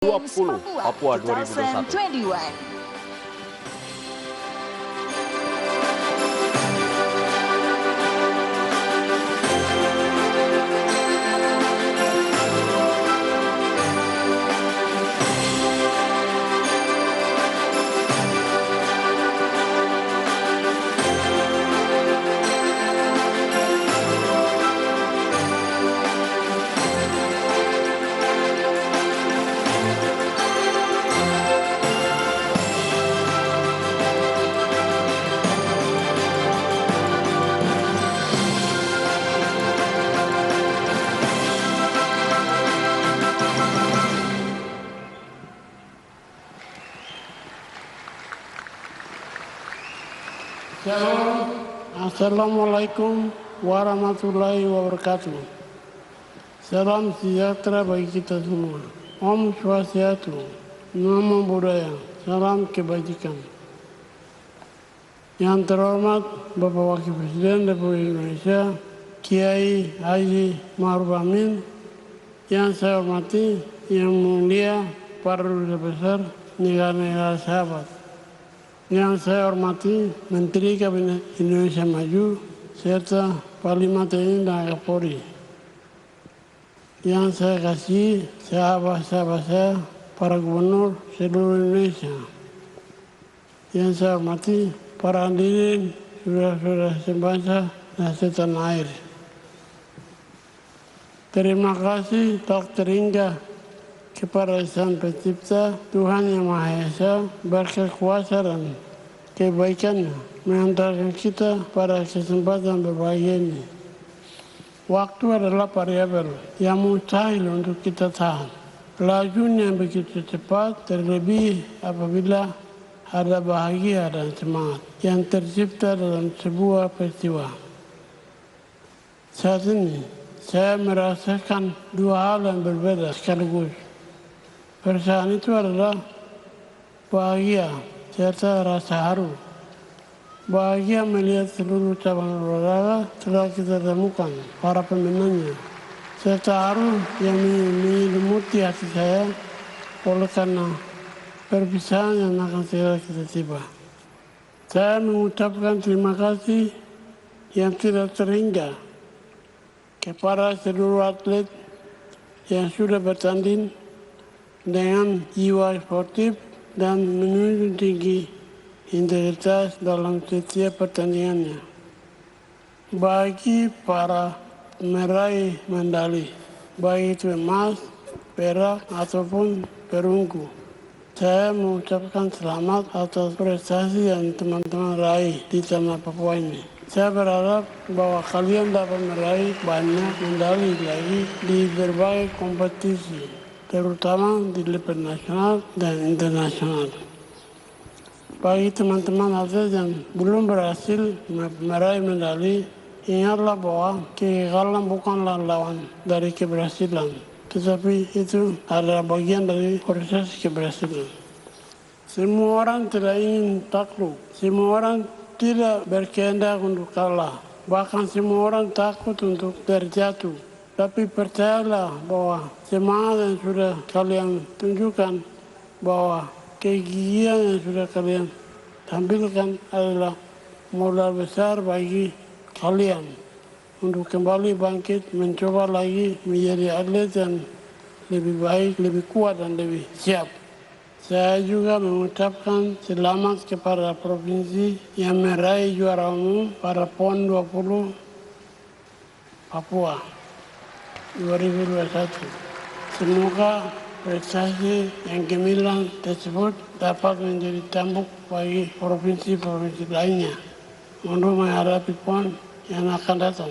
20 Papua 2021. Shalom, Assalamualaikum warahmatullahi wabarakatuh. Salam sejahtera bagi kita semua. Om Swastiastu, Namo Buddhaya, salam kebajikan. Yang terhormat Bapak Wakil Presiden Republik Indonesia, Kiai Haji Ma'ruf Amin, yang saya hormati, yang mulia para duta besar negara-negara sahabat. Yang saya hormati Menteri Kabinet Indonesia Maju serta Panglima TNI dan Kapolri. Yang saya kasih sahabat-sahabat saya, para gubernur seluruh Indonesia. Yang saya hormati para hadirin, saudara-saudara sebangsa dan setanah air. Terima kasih tak terhingga kepada Sang Pencipta Tuhan Yang Maha Esa, berkat kuasa dan kebaikannya mengantarkan kita pada kesempatan berbahagia ini. Waktu adalah variabel yang mustahil untuk kita tahan. Lajunya begitu cepat, terlebih apabila ada bahagia dan semangat yang tercipta dalam sebuah peristiwa. Saat ini, saya merasakan dua hal yang berbeda sekaligus. Perasaan itu adalah bahagia serta rasa haru. Bahagia melihat seluruh cabang olahraga telah kita temukan para pemenangnya. Serta haru yang menyelimuti hati saya oleh karena perpisahan yang akan segera kita tiba. Saya mengucapkan terima kasih yang tidak terhingga kepada seluruh atlet yang sudah bertanding dengan jiwa sportif dan menunjukkan tinggi integritas dalam setiap pertandingannya. Bagi para meraih medali, baik itu emas, perak, ataupun perunggu, saya mengucapkan selamat atas prestasi yang teman-teman raih di tanah Papua ini. Saya berharap bahwa kalian dapat meraih banyak medali lagi di berbagai kompetisi, terutama di level nasional dan internasional. Bagi teman-teman atlet yang belum berhasil meraih medali, ingatlah bahwa kegagalan bukanlah lawan dari keberhasilan, tetapi itu adalah bagian dari proses keberhasilan. Semua orang tidak ingin takluk, semua orang tidak berkehendak untuk kalah, bahkan semua orang takut untuk terjatuh. Tapi percayalah bahwa semangat yang sudah kalian tunjukkan, bahwa kegigihan yang sudah kalian tampilkan adalah modal besar bagi kalian untuk kembali bangkit, mencoba lagi menjadi atlet yang lebih baik, lebih kuat dan lebih siap. Saya juga mengucapkan selamat kepada provinsi yang meraih juara umum pada PON 20 Papua 2021. Semoga prestasi yang gemilang tersebut dapat menjadi tambuk bagi provinsi-provinsi lainnya untuk menghadapi PON yang akan datang.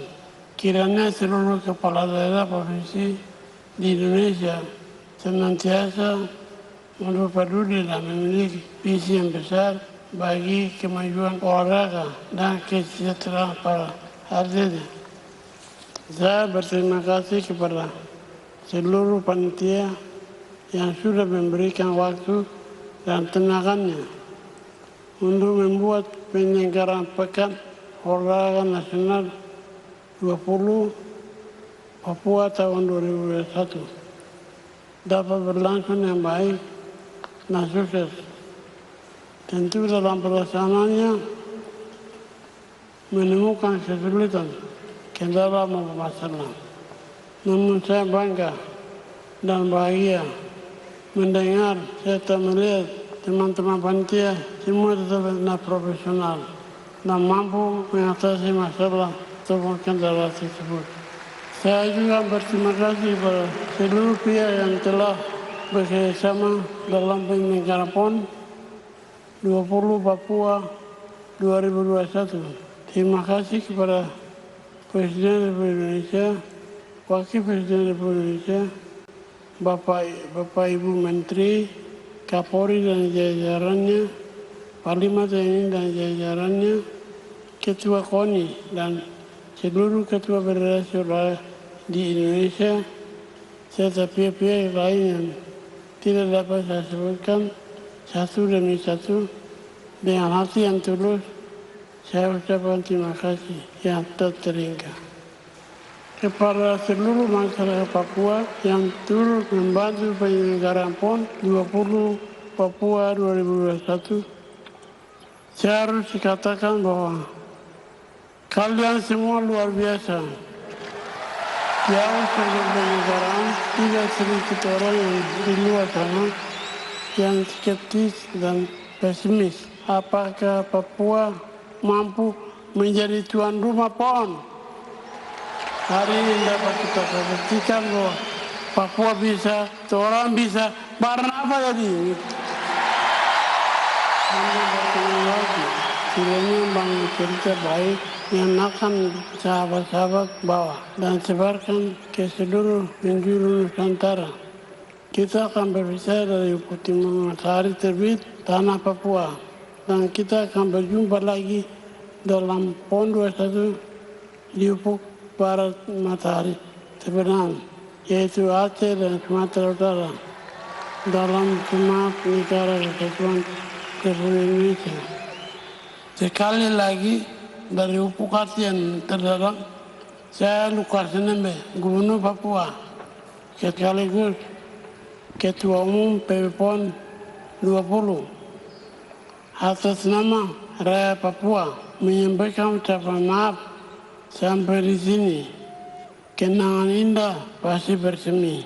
Kiranya seluruh kepala daerah provinsi di Indonesia senantiasa untuk peduli dan memiliki visi yang besar bagi kemajuan olahraga dan kesejahteraan para atlet. Saya berterima kasih kepada seluruh panitia yang sudah memberikan waktu dan tenaganya untuk membuat penyelenggaraan Pekan Olahraga Nasional 20 Papua tahun 2021. dapat berlangsung yang baik dan sukses. Tentu dalam pelaksanaannya menemukan kesulitan, kendala maupun masalah. Namun saya bangga dan bahagia mendengar serta melihat teman-teman panitia semua tetap profesional dan mampu mengatasi masalah ataupun kendala tersebut. Saya juga berterima kasih kepada seluruh pihak yang telah bekerjasama dalam penyelenggaraan PON 20 Papua 2021. Terima kasih kepada Presiden Republik Indonesia, Wakil Presiden Republik Indonesia, Bapak Ibu Menteri, Kapolri dan jajarannya, Panglima TNI dan jajarannya, Ketua KONI dan seluruh Ketua Federasi Olahraga di Indonesia, serta pihak-pihak lain yang tidak dapat saya sebutkan satu demi satu. Dengan hati yang tulus, saya ucapkan terima kasih yang tak terhingga kepada seluruh masyarakat Papua yang turut membantu penyelenggaraan PON 20 Papua 2021. Saya harus dikatakan bahwa kalian semua luar biasa. Jauh sebelum penyelenggaraan, tidak sedikit orang yang di luar sana yang skeptis dan pesimis. Apakah Papua mampu menjadi tuan rumah PON? Hari ini dapat kita buktikan bahwa Papua bisa, orang bisa, barang apa jadi? Anda berkenan lagi, kiranya bangun cerita baik yang akan sahabat-sahabat bawa dan sebarkan ke seluruh penjuru Nusantara. Kita akan berpisah dari ufuk timur matahari terbit tanah Papua, dan kita akan berjumpa lagi dalam PON 21 di ufuk barat matahari terbenam, yaitu Aceh dan Sumatera Utara, dalam semangat negara kesatuan Republik Indonesia. Sekali lagi, dari ufuk hati yang terdalam, saya Lukas Nmb, Gubernur Papua, sekaligus Ketua Umum PB PON 20, atas nama rakyat Papua menyampaikan ucapan maaf. Sampai di sini, kenangan indah pasti bersemi.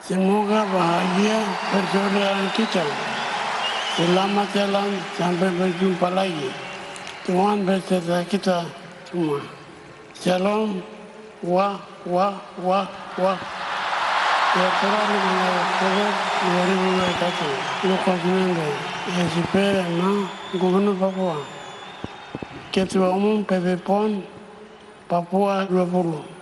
Semoga bahagia persaudaraan kita. Selamat jalan sampai berjumpa lagi. Tuhan beserta kita semua. Shalom. Wah, wah, wah, wah. Ya Tuhan, 2021. Lukas Nmb, SIP, Gubernur Papua. Ketua Umum PB PON Papua 20.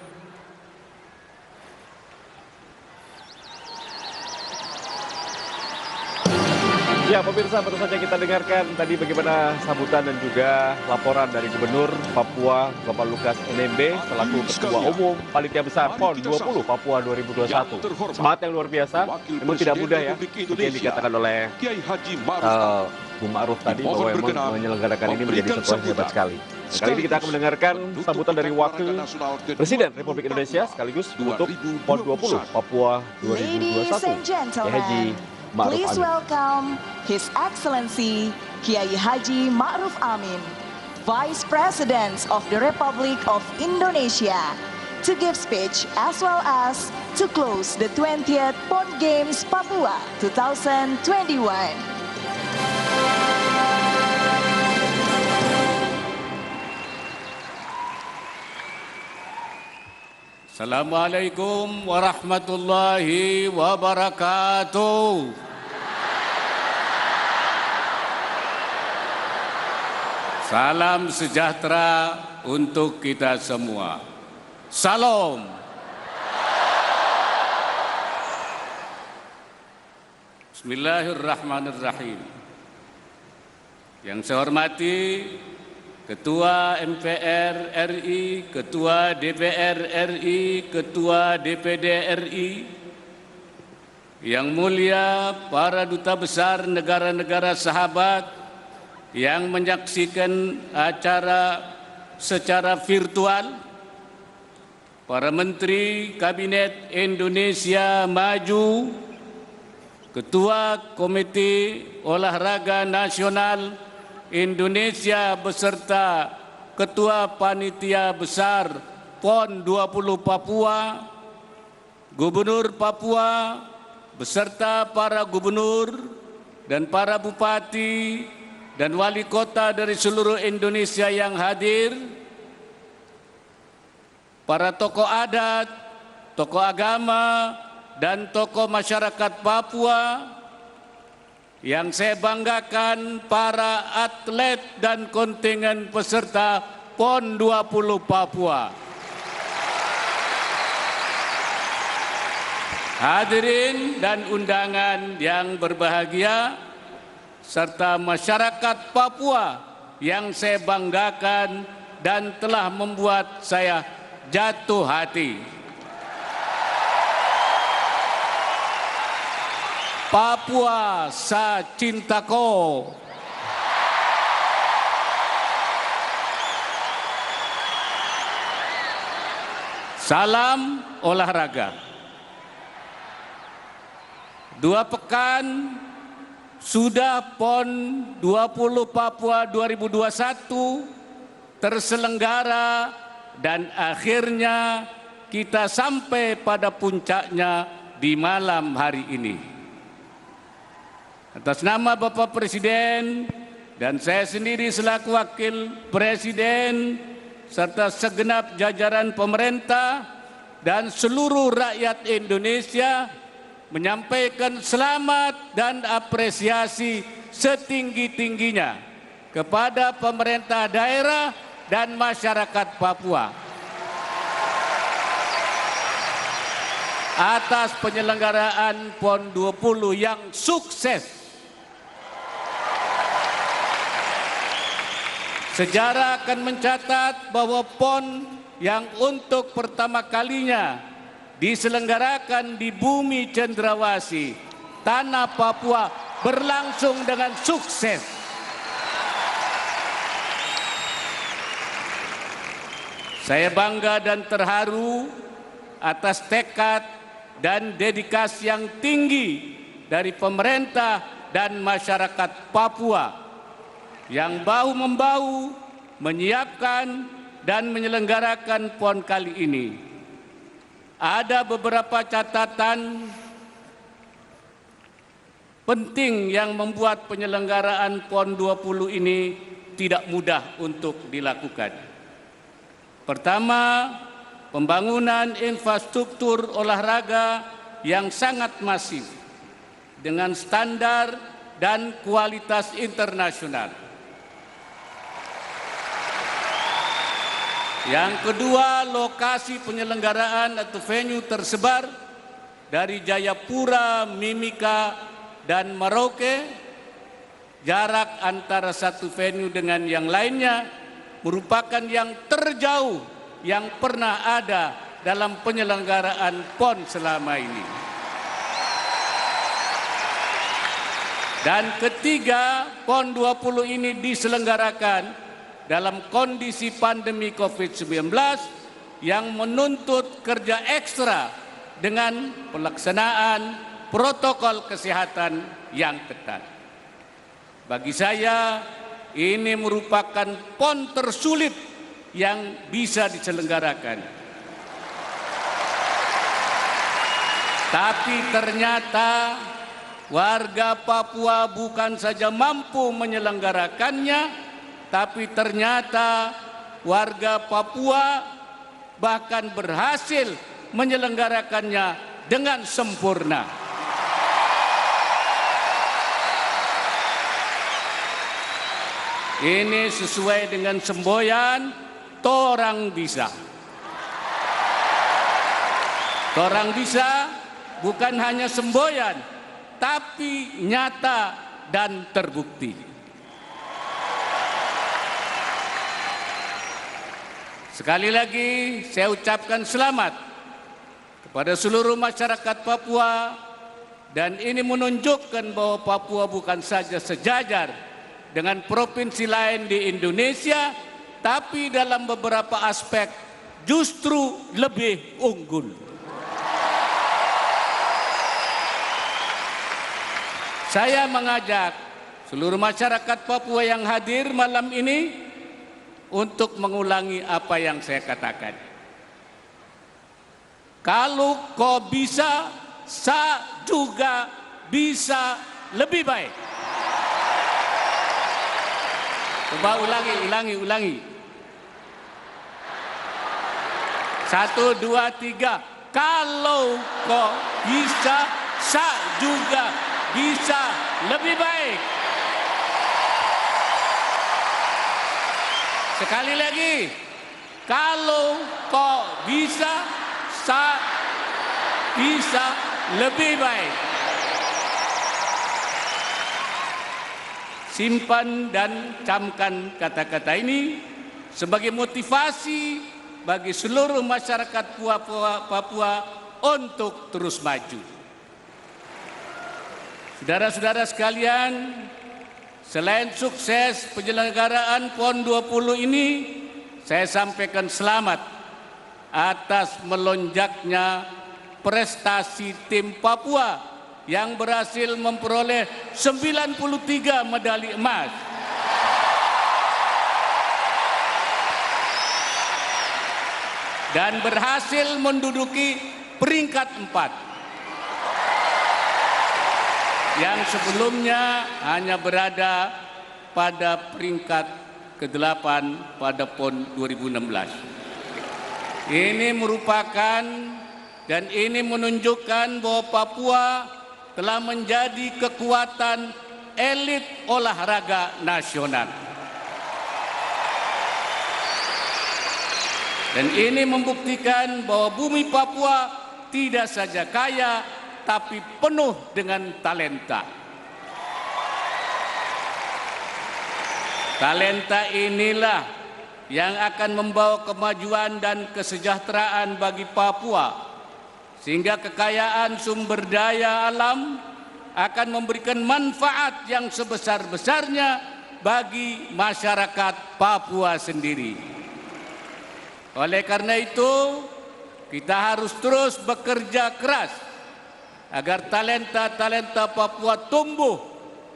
Ya pemirsa, baru saja kita dengarkan tadi bagaimana sambutan dan juga laporan dari Gubernur Papua Bapak Lukas Nmb selaku Ketua Umum Panitia Besar PON 20 Papua 2021. Semangat yang luar biasa, namun tidak mudah ya, seperti yang dikatakan oleh Bu Ma'ruf tadi bahwa memang menyelenggarakan ini menjadi sesuatu yang hebat sekali. Dan kali ini kita akan mendengarkan sambutan dari Wakil Presiden Republik Indonesia sekaligus untuk PON 20 Papua 2021, Kiai Haji Ma'ruf Please Amin. welcome His Excellency Kiai Haji Ma'ruf Amin, Vice President of the Republic of Indonesia, to give speech as well as to close the 20th PON Games Papua 2021. Assalamualaikum warahmatullahi wabarakatuh. Salam sejahtera untuk kita semua. Salam. Bismillahirrahmanirrahim. Yang saya hormati Ketua MPR RI, Ketua DPR RI, Ketua DPD RI, yang mulia para duta besar negara-negara sahabat yang menyaksikan acara secara virtual, para Menteri Kabinet Indonesia Maju, Ketua Komite Olahraga Nasional Indonesia beserta Ketua Panitia Besar PON 20 Papua, Gubernur Papua beserta para gubernur dan para bupati dan wali kota dari seluruh Indonesia yang hadir, para tokoh adat, tokoh agama, dan tokoh masyarakat Papua, yang saya banggakan para atlet dan kontingen peserta PON 20 Papua. Hadirin dan undangan yang berbahagia, serta masyarakat Papua yang saya banggakan dan telah membuat saya jatuh hati. Papua sa cintaku. Salam olahraga. 2 pekan sudah PON 20 Papua 2021 terselenggara dan akhirnya kita sampai pada puncaknya di malam hari ini. Atas nama Bapak Presiden dan saya sendiri selaku Wakil Presiden serta segenap jajaran pemerintah dan seluruh rakyat Indonesia menyampaikan selamat dan apresiasi setinggi-tingginya kepada pemerintah daerah dan masyarakat Papua atas penyelenggaraan PON 20 yang sukses. Sejarah akan mencatat bahwa PON yang untuk pertama kalinya diselenggarakan di bumi cendrawasih, tanah Papua, berlangsung dengan sukses. Saya bangga dan terharu atas tekad dan dedikasi yang tinggi dari pemerintah dan masyarakat Papua yang bahu-membahu menyiapkan dan menyelenggarakan PON kali ini. Ada beberapa catatan penting yang membuat penyelenggaraan PON 20 ini tidak mudah untuk dilakukan. Pertama, pembangunan infrastruktur olahraga yang sangat masif dengan standar dan kualitas internasional. Yang kedua, lokasi penyelenggaraan atau venue tersebar dari Jayapura, Mimika, dan Merauke. Jarak antara satu venue dengan yang lainnya merupakan yang terjauh yang pernah ada dalam penyelenggaraan PON selama ini. Dan ketiga, PON 20 ini diselenggarakan dalam kondisi pandemi COVID-19 yang menuntut kerja ekstra dengan pelaksanaan protokol kesehatan yang ketat. Bagi saya, ini merupakan PON tersulit yang bisa diselenggarakan. Tapi ternyata warga Papua bukan saja mampu menyelenggarakannya, tapi ternyata warga Papua bahkan berhasil menyelenggarakannya dengan sempurna. Ini sesuai dengan semboyan, torang bisa. Torang bisa bukan hanya semboyan, tapi nyata dan terbukti. Sekali lagi saya ucapkan selamat kepada seluruh masyarakat Papua, dan ini menunjukkan bahwa Papua bukan saja sejajar dengan provinsi lain di Indonesia, tapi dalam beberapa aspek justru lebih unggul. Saya mengajak seluruh masyarakat Papua yang hadir malam ini untuk mengulangi apa yang saya katakan. Kalau kau bisa, saya juga bisa lebih baik. Coba ulangi. 1, 2, 3. Kalau kau bisa, saya juga bisa lebih baik. Sekali lagi. Kalau kau bisa, saya bisa lebih baik. Simpan dan camkan kata-kata ini sebagai motivasi bagi seluruh masyarakat Papua untuk terus maju. Saudara-saudara sekalian, selain sukses penyelenggaraan PON 20 ini, saya sampaikan selamat atas melonjaknya prestasi tim Papua yang berhasil memperoleh 93 medali emas. Dan berhasil menduduki peringkat 4. Yang sebelumnya hanya berada pada peringkat ke-8 pada PON 2016. Ini merupakan dan ini menunjukkan bahwa Papua telah menjadi kekuatan elit olahraga nasional. Dan ini membuktikan bahwa bumi Papua tidak saja kaya, tapi penuh dengan talenta. Talenta inilah yang akan membawa kemajuan dan kesejahteraan bagi Papua, sehingga kekayaan sumber daya alam akan memberikan manfaat yang sebesar-besarnya bagi masyarakat Papua sendiri. Oleh karena itu, kita harus terus bekerja keras agar talenta-talenta Papua tumbuh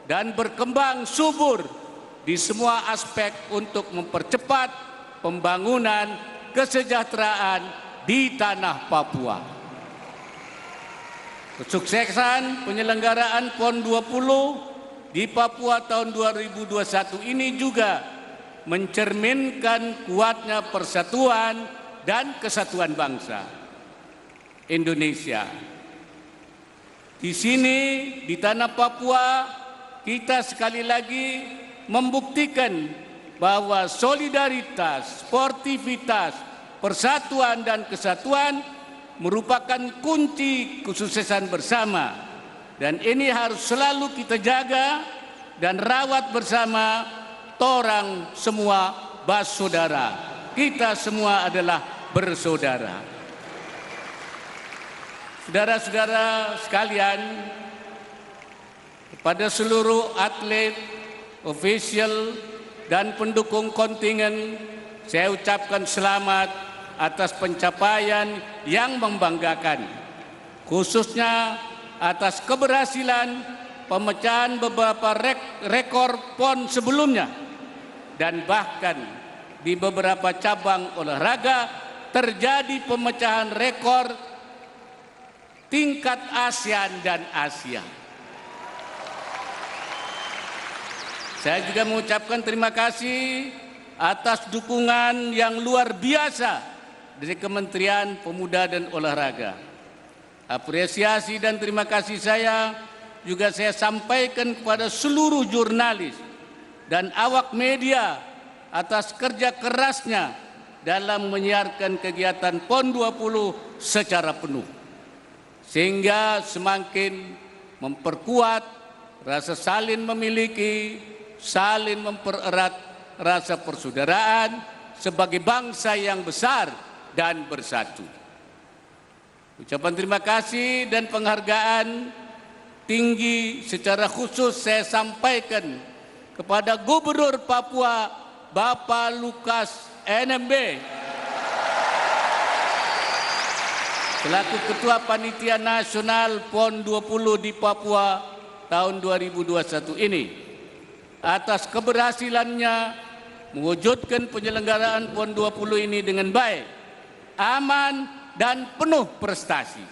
dan berkembang subur di semua aspek untuk mempercepat pembangunan kesejahteraan di tanah Papua. Kesuksesan penyelenggaraan PON 20 di Papua tahun 2021 ini juga mencerminkan kuatnya persatuan dan kesatuan bangsa Indonesia. Di sini, di tanah Papua, kita sekali lagi membuktikan bahwa solidaritas, sportivitas, persatuan dan kesatuan merupakan kunci kesuksesan bersama, dan ini harus selalu kita jaga dan rawat bersama. Torang semua bersaudara, kita semua adalah bersaudara. Saudara-saudara sekalian, kepada seluruh atlet, ofisial dan pendukung kontingen, saya ucapkan selamat atas pencapaian yang membanggakan, khususnya atas keberhasilan pemecahan beberapa rekor PON sebelumnya, dan bahkan di beberapa cabang olahraga terjadi pemecahan rekor tingkat ASEAN dan Asia. Saya juga mengucapkan terima kasih atas dukungan yang luar biasa dari Kementerian Pemuda dan Olahraga. Apresiasi dan terima kasih saya juga saya sampaikan kepada seluruh jurnalis dan awak media atas kerja kerasnya dalam menyiarkan kegiatan PON 20 secara penuh, sehingga semakin memperkuat rasa saling memiliki, saling mempererat rasa persaudaraan sebagai bangsa yang besar dan bersatu. Ucapan terima kasih dan penghargaan tinggi secara khusus saya sampaikan kepada Gubernur Papua Bapak Lukas NMB selaku Ketua Panitia Nasional PON 20 di Papua tahun 2021 ini atas keberhasilannya mewujudkan penyelenggaraan PON 20 ini dengan baik, aman, dan penuh prestasi.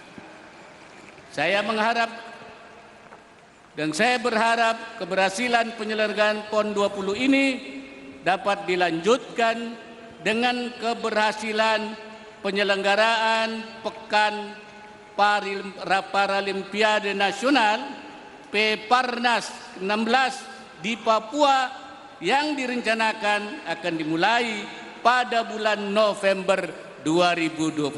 Saya mengharap dan saya berharap keberhasilan penyelenggaraan PON 20 ini dapat dilanjutkan dengan keberhasilan penyelenggaraan Pekan Paralimpiade Nasional Peparnas 16 di Papua yang direncanakan akan dimulai pada bulan November 2021.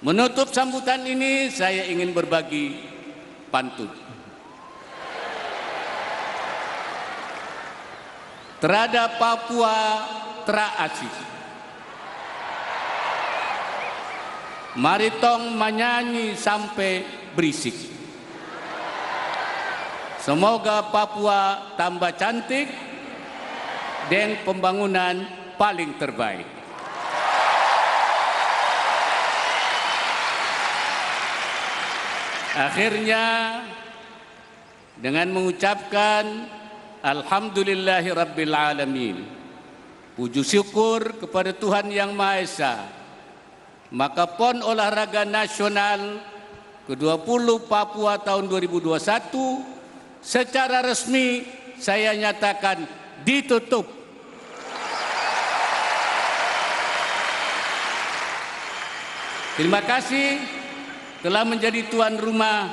Menutup sambutan ini, saya ingin berbagi pantun. Terhadap Papua terasih, mari tong menyanyi sampai berisik. Semoga Papua tambah cantik dan pembangunan paling terbaik. Akhirnya dengan mengucapkan Alhamdulillahirabbil alamin, puji syukur kepada Tuhan Yang Maha Esa, maka PON Olahraga Nasional ke-20 Papua tahun 2021 secara resmi saya nyatakan ditutup. Terima kasih telah menjadi tuan rumah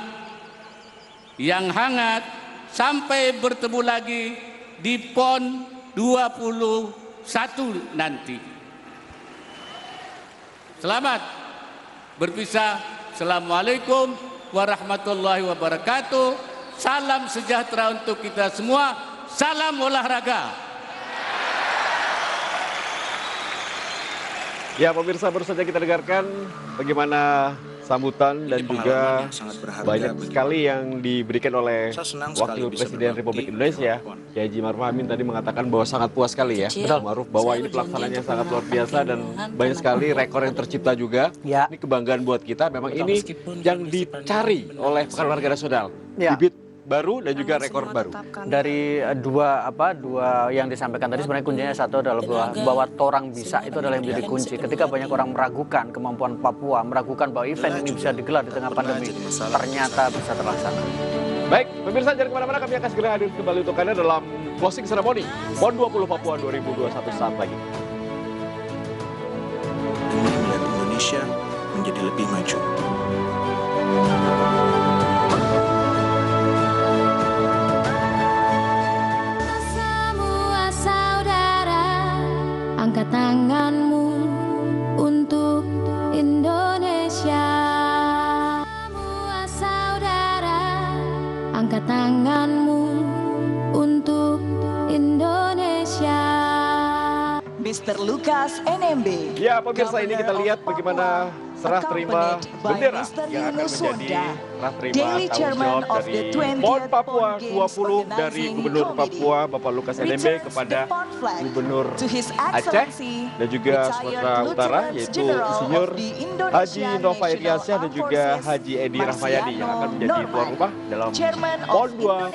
yang hangat. Sampai bertemu lagi di PON 21 nanti. Selamat berpisah. Assalamualaikum warahmatullahi wabarakatuh. Salam sejahtera untuk kita semua. Salam olahraga. Ya pemirsa, baru saja kita dengarkan bagaimana sambutan dan juga banyak sekali yang diberikan oleh Wakil Presiden Republik Indonesia, Kiai Haji Ma'ruf Amin tadi mengatakan bahwa sangat puas sekali ya, Ma'ruf, bahwa ini pelaksanaannya sangat luar biasa dan banyak sekali rekor yang tercipta juga. Ya. Ini kebanggaan buat kita, memang ini yang dicari oleh Pekan Olahraga Nasional, Ya. bibit baru dan juga rekor baru. Dari dua yang disampaikan tadi, sebenarnya kuncinya satu adalah bahwa Torang bisa, itu adalah yang menjadi kunci. Ketika banyak orang meragukan kemampuan Papua, meragukan bahwa event ini bisa digelar di tengah pandemi, ternyata bisa terlaksana. Baik, pemirsa jangan kemana-mana, kami akan segera hadir kembali untuk Anda dalam closing ceremony PON 20 Papua 2021 saat lagi. Demi melihat Indonesia menjadi lebih maju. Semua saudara, angkat tanganmu untuk Indonesia. Semua saudara, angkat tanganmu untuk Indonesia. Mr. Lukas NMB. Ya pemirsa, ini kita lihat bagaimana serah terima bendera yang akan menjadi serah terima tanggung jawab dari PON Papua 20 dari Gubernur Papua Bapak Lukas NMB kepada Gubernur Aceh dan juga Sumatera Utara, yaitu Insinyur Haji Nova Iriansyah dan juga Haji Edi Rahmayadi yang akan menjadi tuan rumah dalam PON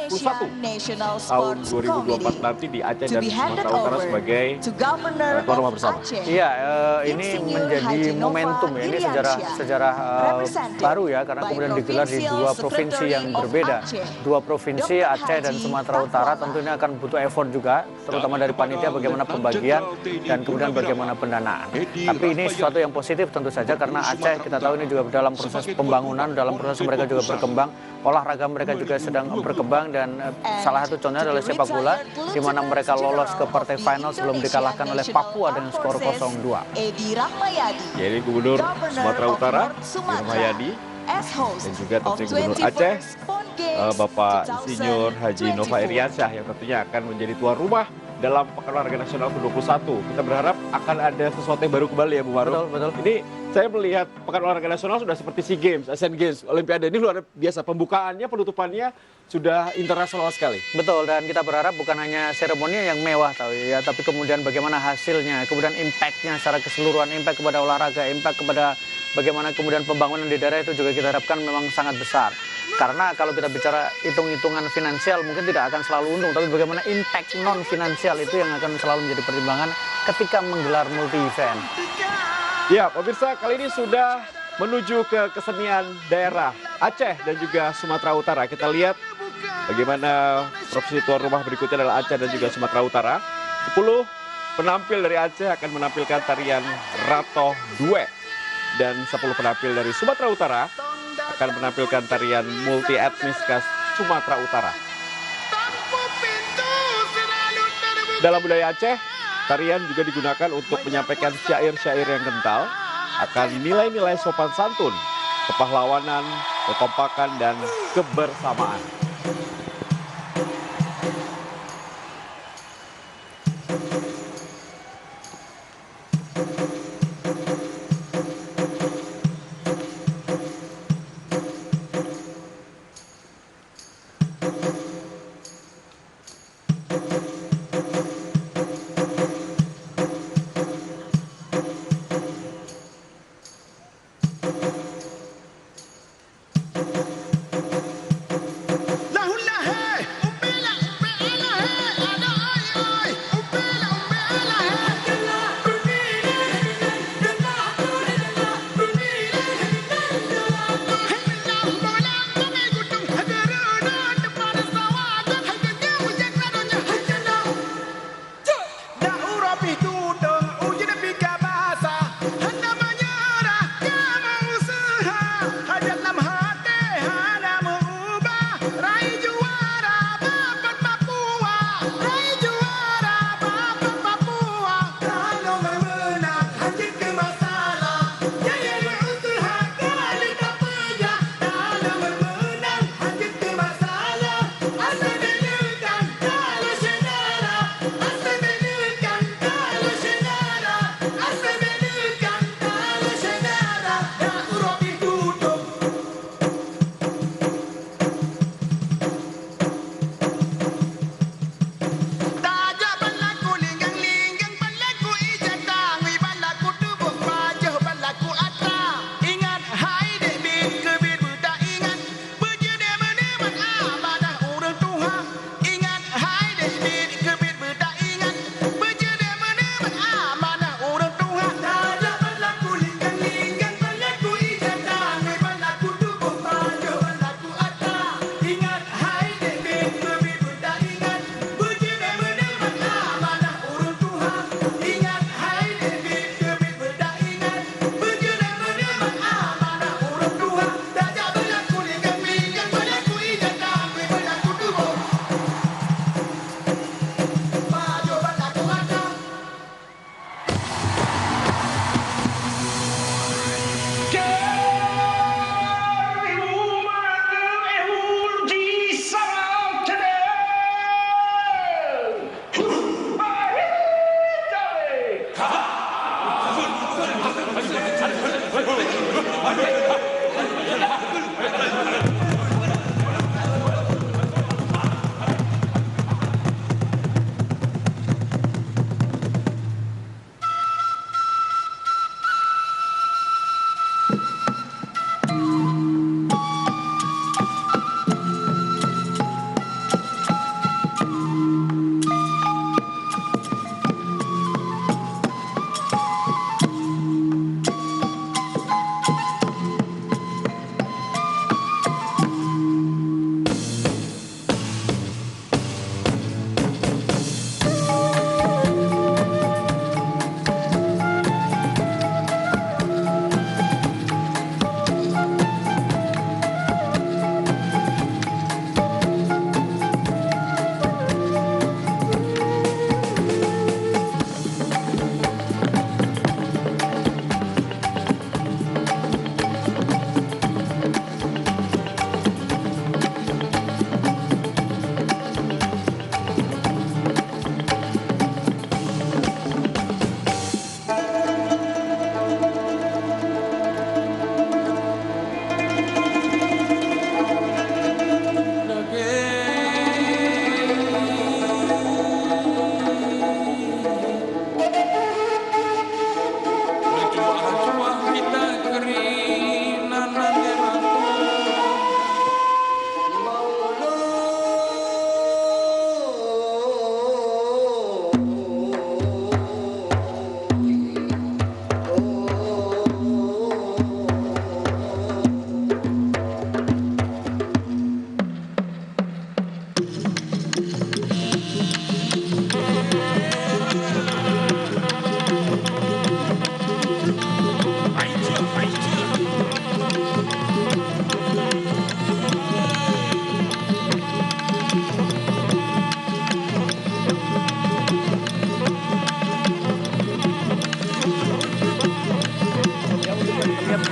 21 tahun 2024 nanti di Aceh dan Sumatera Utara sebagai tuan rumah bersama. Iya, ini menjadi momentum ya, ini sejarah baru ya, karena kemudian digelar di dua provinsi yang berbeda. Dua provinsi, Aceh dan Sumatera Utara, tentunya akan butuh effort juga, terutama dari panitia bagaimana pembagian dan kemudian bagaimana pendanaan. Tapi ini sesuatu yang positif tentu saja, karena Aceh kita tahu ini juga dalam proses pembangunan, dalam proses mereka juga berkembang, olahraga mereka juga sedang berkembang, dan salah satu contohnya adalah sepak bola, di mana mereka lolos ke partai final sebelum dikalahkan oleh Papua dengan skor 0-2. Edi Rahmayadi. Jadi Gubernur Sumatera Utara, Rahmayadi, dan juga tentunya Gubernur Aceh, Bapak Insinyur Haji Nova Iriansyah yang tentunya akan menjadi tuan rumah dalam Pekan Olahraga Nasional ke-21. Kita berharap akan ada sesuatu yang baru kembali ya Bu Ma'ruf. Betul. Ini Saya melihat Pekan Olahraga Nasional sudah seperti SEA Games, Asian Games, Olimpiade ini luar biasa. Pembukaannya, penutupannya sudah internasional sekali. Betul, dan kita berharap bukan hanya seremoninya yang mewah ya, tapi kemudian bagaimana hasilnya, kemudian impact-nya secara keseluruhan, impact kepada olahraga, impact kepada bagaimana kemudian pembangunan di daerah itu juga kita harapkan memang sangat besar. Karena kalau kita bicara hitung-hitungan finansial mungkin tidak akan selalu untung, tapi bagaimana impact non-finansial itu yang akan selalu menjadi pertimbangan ketika menggelar multi-event. Ya, pemirsa, kali ini sudah menuju ke kesenian daerah Aceh dan juga Sumatera Utara. Kita lihat bagaimana provinsi tuan rumah berikutnya adalah Aceh dan juga Sumatera Utara. 10 penampil dari Aceh akan menampilkan tarian Rato Due. Dan 10 penampil dari Sumatera Utara akan menampilkan tarian multi etnis khas Sumatera Utara. Dalam budaya Aceh, tarian juga digunakan untuk menyampaikan syair-syair yang kental akan nilai-nilai sopan santun, kepahlawanan, kekompakan, dan kebersamaan.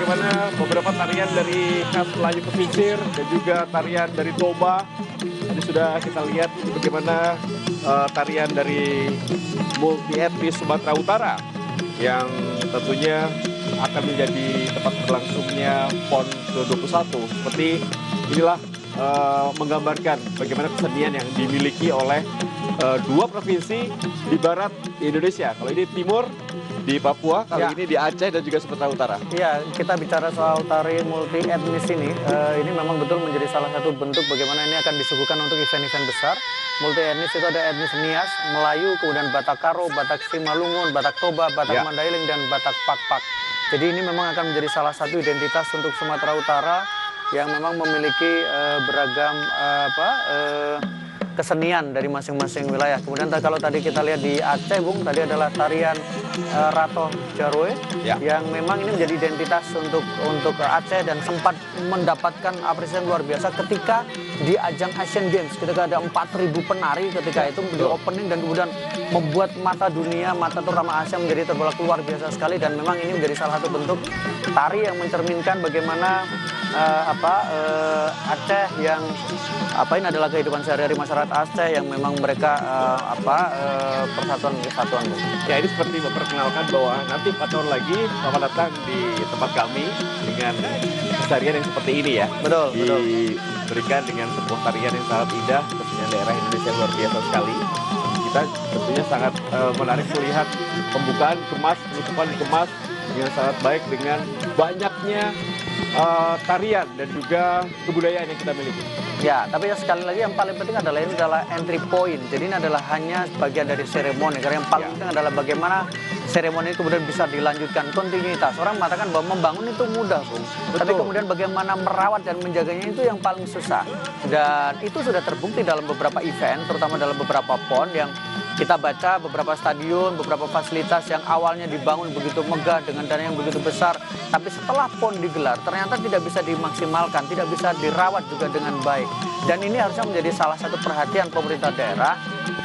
bagaimana beberapa tarian dari khas Melayu pesisir dan juga tarian dari Toba. Tadi sudah kita lihat bagaimana tarian dari multi etnis Sumatera Utara yang tentunya akan menjadi tempat berlangsungnya PON ke-21. Seperti inilah menggambarkan bagaimana kesenian yang dimiliki oleh dua provinsi di barat Indonesia. Kalau ini timur di Papua, kali ini di Aceh dan juga Sumatera Utara. Iya, kita bicara soal tari multi etnis ini memang betul menjadi salah satu bentuk bagaimana ini akan disuguhkan untuk event-event besar. Multi etnis itu ada etnis Nias, Melayu, kemudian Batak Karo, Batak Simalungun, Batak Toba, Batak Mandailing, dan Batak Pakpak. Jadi ini memang akan menjadi salah satu identitas untuk Sumatera Utara yang memang memiliki beragam kesenian dari masing-masing wilayah. Kemudian kalau tadi kita lihat di Aceh, Bung, tadi adalah tarian Ratoh Jarwe yang memang ini menjadi identitas untuk Aceh dan sempat mendapatkan apresiasi luar biasa ketika di ajang Asian Games, ketika ada 4.000 penari ketika itu di opening dan kemudian membuat mata dunia, mata terutama Asia menjadi terbelah luar biasa sekali. Dan memang ini menjadi salah satu bentuk tari yang mencerminkan bagaimana Aceh yang ini adalah kehidupan sehari-hari masyarakat Aceh yang memang mereka persatuan kesatuan. Ya, ini seperti memperkenalkan bahwa nanti 4 tahun lagi selamat datang di tempat kami dengan keseharian yang seperti ini ya. Betul. Diberikan dengan sebuah tarian yang sangat indah, kesenian daerah Indonesia luar biasa sekali. Kita tentunya sangat menarik melihat pembukaan penutupan dikemas dengan sangat baik dengan banyaknya tarian dan juga kebudayaan yang kita miliki. Ya, tapi sekali lagi yang paling penting adalah ini adalah entry point. Jadi ini adalah hanya bagian dari seremoni. Karena yang paling penting adalah bagaimana seremoni kemudian bisa dilanjutkan kontinuitas. Orang mengatakan bahwa membangun itu mudah, Bung. Tapi kemudian bagaimana merawat dan menjaganya itu yang paling susah. Dan itu sudah terbukti dalam beberapa event, terutama dalam beberapa PON yang kita baca beberapa stadion, beberapa fasilitas yang awalnya dibangun begitu megah dengan dana yang begitu besar, tapi setelah PON digelar ternyata tidak bisa dimaksimalkan, tidak bisa dirawat juga dengan baik. Dan ini harusnya menjadi salah satu perhatian pemerintah daerah.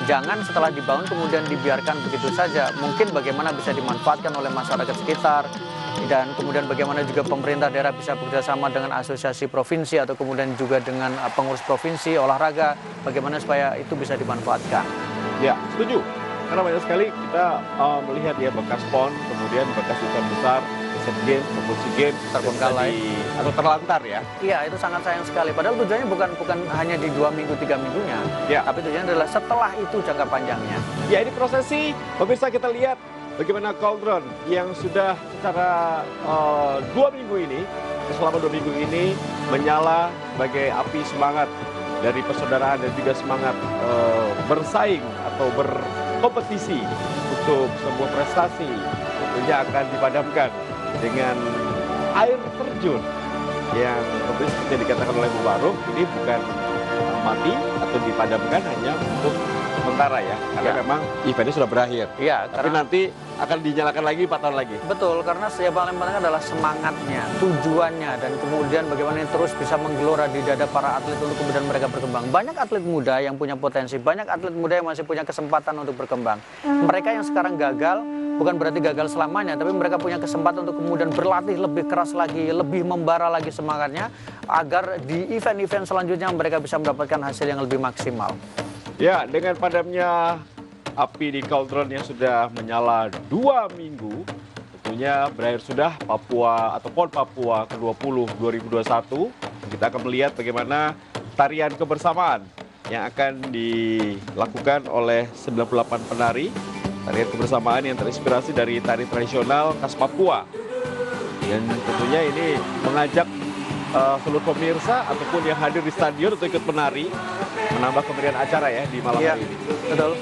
Jangan setelah dibangun kemudian dibiarkan begitu saja. Mungkin bagaimana bisa dimanfaatkan oleh masyarakat sekitar, dan kemudian bagaimana juga pemerintah daerah bisa bekerjasama dengan asosiasi provinsi atau kemudian juga dengan pengurus provinsi olahraga, bagaimana supaya itu bisa dimanfaatkan. Ya, setuju. Karena banyak sekali kita melihat ya bekas PON, kemudian bekas event besar, Asian Games, SEA Games, terbengkalai atau terlantar ya. Iya, itu sangat sayang sekali. Padahal tujuannya bukan hanya di 2 minggu, 3 minggunya. Tapi tujuannya adalah setelah itu jangka panjangnya. Ya, ini prosesi. Pemirsa, kita lihat bagaimana Cauldron yang sudah secara 2 minggu ini, selama 2 minggu ini menyala sebagai api semangat dari persaudaraan dan juga semangat bersaing atau berkompetisi untuk sebuah prestasi tentunya akan dipadamkan dengan air terjun yang seperti yang dikatakan oleh Bu Ma'ruf, ini bukan mati atau dipadamkan hanya untuk sementara ya, karena memang eventnya sudah berakhir. Iya, tapi nanti akan dinyalakan lagi 4 tahun lagi. Betul, karena yang paling penting adalah semangatnya, tujuannya, dan kemudian bagaimana ini terus bisa menggelora di dada para atlet untuk kemudian mereka berkembang. Banyak atlet muda yang punya potensi, banyak atlet muda yang masih punya kesempatan untuk berkembang. Mereka yang sekarang gagal, bukan berarti gagal selamanya, tapi mereka punya kesempatan untuk kemudian berlatih lebih keras lagi, lebih membara lagi semangatnya, agar di event-event selanjutnya mereka bisa mendapatkan hasil yang lebih maksimal. Ya, dengan padamnya api di Cauldron yang sudah menyala 2 minggu, tentunya berakhir sudah Papua atau PON Papua ke-20 2021. Kita akan melihat bagaimana tarian kebersamaan yang akan dilakukan oleh 98 penari. Tarian kebersamaan yang terinspirasi dari tari tradisional khas Papua. Dan tentunya ini mengajak seluruh pemirsa ataupun yang hadir di stadion untuk ikut menari, menambah kemeriahan acara ya di malam hari ini. Betul.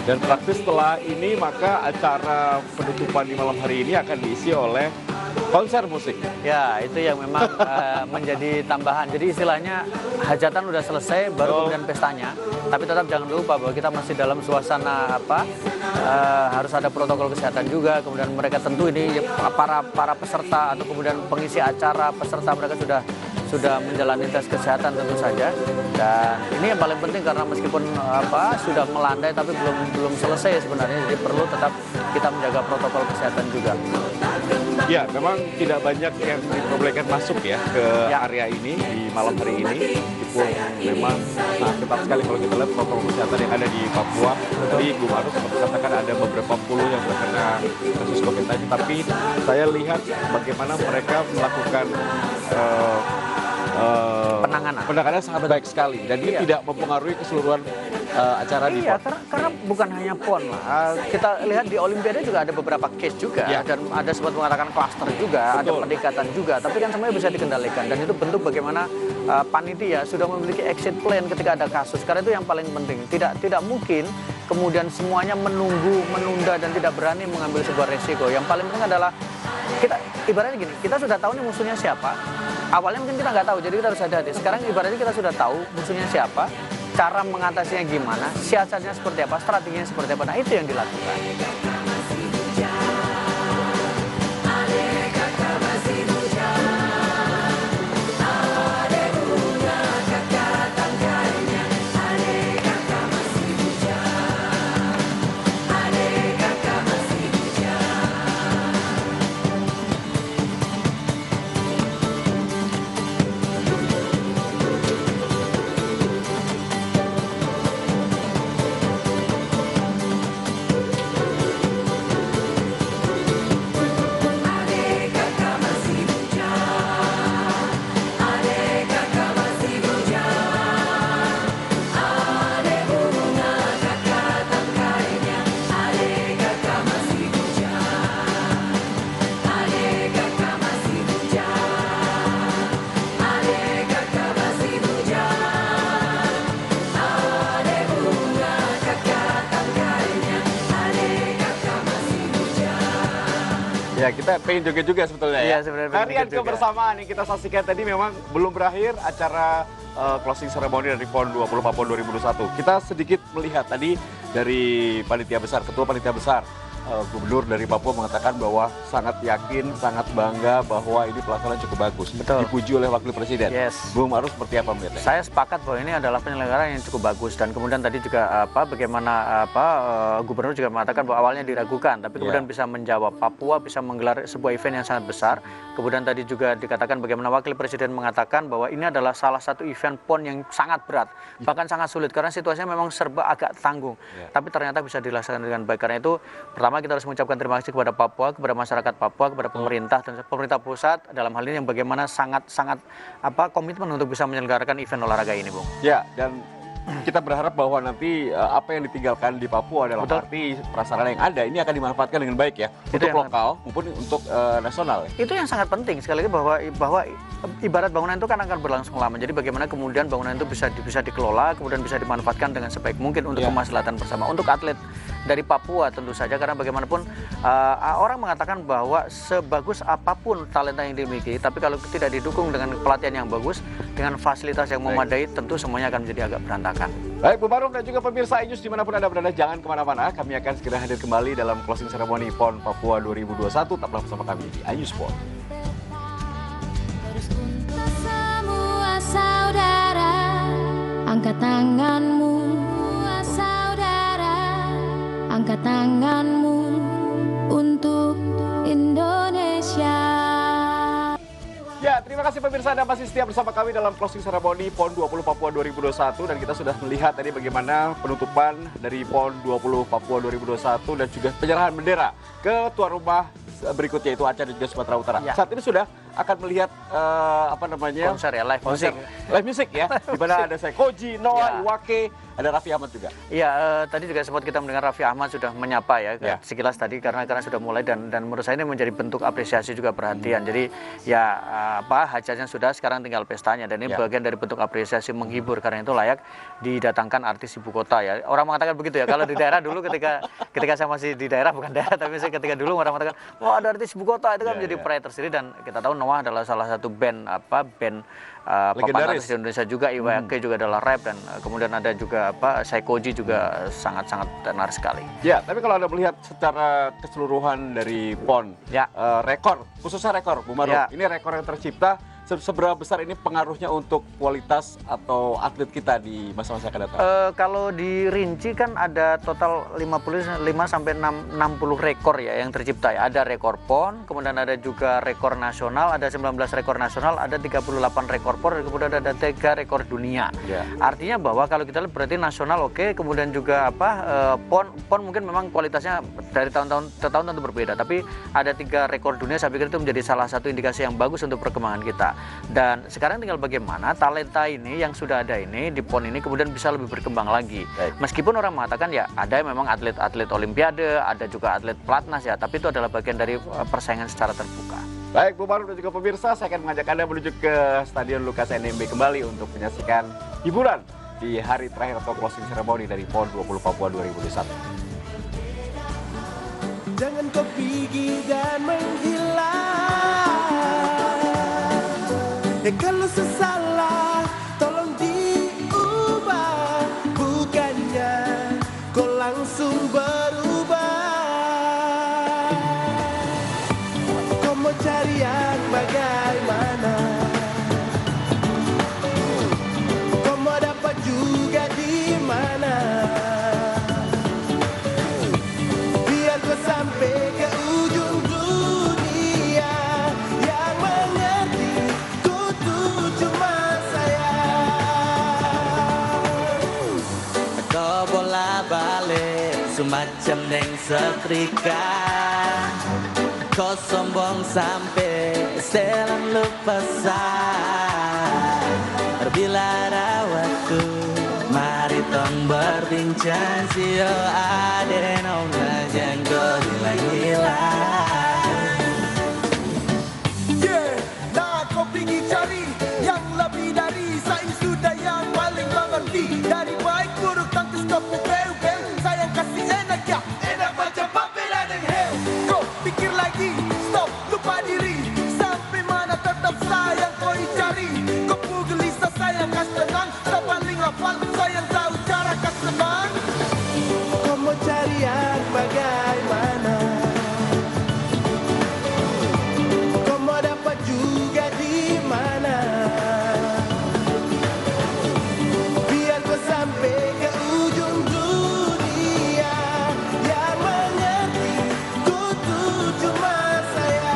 Dan praktis setelah ini maka acara penutupan di malam hari ini akan diisi oleh konser musik. Ya, itu yang memang menjadi tambahan. Jadi istilahnya hajatan udah selesai, baru kemudian pestanya. Tapi tetap jangan lupa bahwa kita masih dalam suasana harus ada protokol kesehatan juga. Kemudian mereka tentu ini para peserta atau kemudian pengisi acara, peserta mereka sudah menjalani tes kesehatan tentu saja. Dan ini yang paling penting karena meskipun sudah melandai tapi belum selesai sebenarnya, jadi perlu tetap kita menjaga protokol kesehatan juga. Ya, memang tidak banyak yang diperbolehkan masuk ya ke area ini di malam hari ini. Meskipun memang ketat sekali kalau kita lihat protokol kesehatan yang ada di Papua. Tadi Ibu Maruf seperti katakan ada beberapa puluh yang terkena kasus COVID-19, tapi saya lihat bagaimana mereka melakukan penanganan sangat baik sekali dan ini tidak mempengaruhi keseluruhan acara di PON. Karena bukan hanya PON lah. Kita lihat di Olimpiade juga ada beberapa case juga dan ada sempat mengatakan klaster juga, ada peningkatan juga, tapi kan semuanya bisa dikendalikan dan itu bentuk bagaimana panitia sudah memiliki exit plan ketika ada kasus. Karena itu yang paling penting. Tidak mungkin kemudian semuanya menunda dan tidak berani mengambil sebuah resiko. Yang paling penting adalah kita ibaratnya gini, kita sudah tahu nih musuhnya siapa. Awalnya mungkin kita nggak tahu, jadi kita harus hati-hati. Sekarang ibaratnya kita sudah tahu musuhnya siapa, cara mengatasinya gimana, siasatnya seperti apa, strateginya seperti apa. Nah itu yang dilakukan. Ya, kita pengen joget juga sebetulnya ya. Iya, sebenarnya pengen Tarian joget juga. kebersamaan yang kita saksikan tadi memang belum berakhir acara closing ceremony dari PON 20 Papua 2021. Kita sedikit melihat tadi dari panitia besar, ketua panitia besar, Gubernur dari Papua mengatakan bahwa sangat yakin, sangat bangga bahwa ini pelaksanaan cukup bagus. Betul. Dipuji oleh Wakil Presiden. Yes. Bung Maruf seperti apa melihatnya? Saya sepakat bahwa ini adalah penyelenggaraan yang cukup bagus dan kemudian tadi juga bagaimana Gubernur juga mengatakan bahwa awalnya diragukan tapi kemudian bisa menjawab. Papua bisa menggelar sebuah event yang sangat besar. Kemudian tadi juga dikatakan bagaimana Wakil Presiden mengatakan bahwa ini adalah salah satu event PON yang sangat berat, bahkan sangat sulit karena situasinya memang serba agak tanggung. Tapi ternyata bisa dilaksanakan dengan baik. Karena itu pertama kita harus mengucapkan terima kasih kepada Papua, kepada masyarakat Papua, kepada pemerintah dan pemerintah pusat dalam hal ini yang bagaimana sangat komitmen untuk bisa menyelenggarakan event olahraga ini, Bung. Ya, dan kita berharap bahwa nanti apa yang ditinggalkan di Papua dalam arti prasarana yang ada ini akan dimanfaatkan dengan baik ya, untuk lokal maupun untuk nasional. Itu yang sangat penting sekali lagi bahwa ibarat bangunan itu kan akan berlangsung lama. Jadi bagaimana kemudian bangunan itu bisa dikelola, kemudian bisa dimanfaatkan dengan sebaik mungkin untuk kemaslahatan bersama. Untuk atlet dari Papua tentu saja karena bagaimanapun orang mengatakan bahwa sebagus apapun talenta yang dimiliki, tapi kalau tidak didukung dengan pelatihan yang bagus, dengan fasilitas yang memadai, tentu semuanya akan menjadi agak berantakan. Baik, Bu Maruf dan juga pemirsa iNews dimanapun Anda berada, jangan kemana-mana. Kami akan segera hadir kembali dalam closing ceremony PON Papua 2021. Tetaplah bersama kami di iNews PON. Semua saudara, angkat tanganmu. Saudara, angkat tanganmu untuk Indonesia. Ya, terima kasih pemirsa Anda masih setia bersama kami dalam closing ceremony PON 20 Papua 2021 dan kita sudah melihat tadi bagaimana penutupan dari PON 20 Papua 2021 dan juga penyerahan bendera ke tuan rumah berikutnya itu Aceh dan juga Sumatera Utara. Saat ini sudah akan melihat konser ya, live music ya, di mana ada saya Koji, Noah, Iwake, ada Raffi Ahmad juga. Iya, tadi juga sempat kita mendengar Raffi Ahmad sudah menyapa ya, sekilas tadi karena sudah mulai dan menurut saya ini menjadi bentuk apresiasi juga perhatian. Jadi ya hajatnya sudah, sekarang tinggal pestanya dan ini bagian dari bentuk apresiasi menghibur karena itu layak didatangkan artis ibu kota ya. Orang mengatakan begitu ya. Kalau di daerah dulu ketika saya masih di daerah, bukan daerah tapi saya ketika dulu orang mengatakan wah ada artis ibu kota, itu kan menjadi pride tersendiri dan kita tahu Noah adalah salah satu band papan atas di Indonesia juga, Iwake juga adalah rap dan kemudian ada juga Saikoji juga sangat-sangat tenar sekali. Ya, tapi kalau Anda melihat secara keseluruhan dari PON, rekor, khususnya rekor, Bu Maruf, ini rekor yang tercipta seberapa besar ini pengaruhnya untuk kualitas atau atlet kita di masa-masa akan datang? Kalau dirinci kan ada total 55 sampai 60 rekor ya yang tercipta ya. Ada rekor PON, kemudian ada juga rekor nasional, ada 19 rekor nasional, ada 38 rekor PON, kemudian ada 3 rekor dunia. Ya. Artinya bahwa kalau kita lihat berarti nasional oke, kemudian juga PON mungkin memang kualitasnya dari tahun-tahun ke tahun tentu berbeda, tapi ada 3 rekor dunia, saya pikir itu menjadi salah satu indikasi yang bagus untuk perkembangan kita. Dan sekarang tinggal bagaimana talenta ini yang sudah ada ini di PON ini kemudian bisa lebih berkembang lagi. Meskipun orang mengatakan ya ada memang atlet-atlet olimpiade, ada juga atlet pelatnas ya, tapi itu adalah bagian dari persaingan secara terbuka. Baik, Bu Maruf dan juga pemirsa, saya akan mengajak Anda menuju ke Stadion Lukas NMB kembali untuk menyaksikan hiburan di hari terakhir atau closing ceremony dari PON 20 Papua 2021. Jangan kau pergi dan menghilang. Ya kalau sesalah, tolong diubah. Bukannya kau langsung berubah. Kau mau cari yang bagaimana? Kau mau dapat juga di mana? Biar kau sampai ke ujung dunia. Yang mengerti ku tuh cuma saya. Kau bola balik semacam neng setrika. Kau sombong sampai selang lupa saya. Bila ada waktu, mari tong berbincang. Sio adeno yang kau hilang-hilang. Yeah, nah kau pergi cari yang lebih dari saya sudah yang paling mengerti. Dari baik buruk tangkis kau pupeu. Sayang kasih enak ya, enak macam papela dan hell. Kau pikir lagi, stop, lupa diri. Sampai mana tetap sayang kau cari. Kau gelisah sayang kas tenang. Tak paling hafal sayang tahu cara kas tenang. Kau mau cari yang bagaimana? Kau mau dapat juga di mana? Biar kau sampai ke ujung dunia. Yang mengerti ku tuh cuma saya.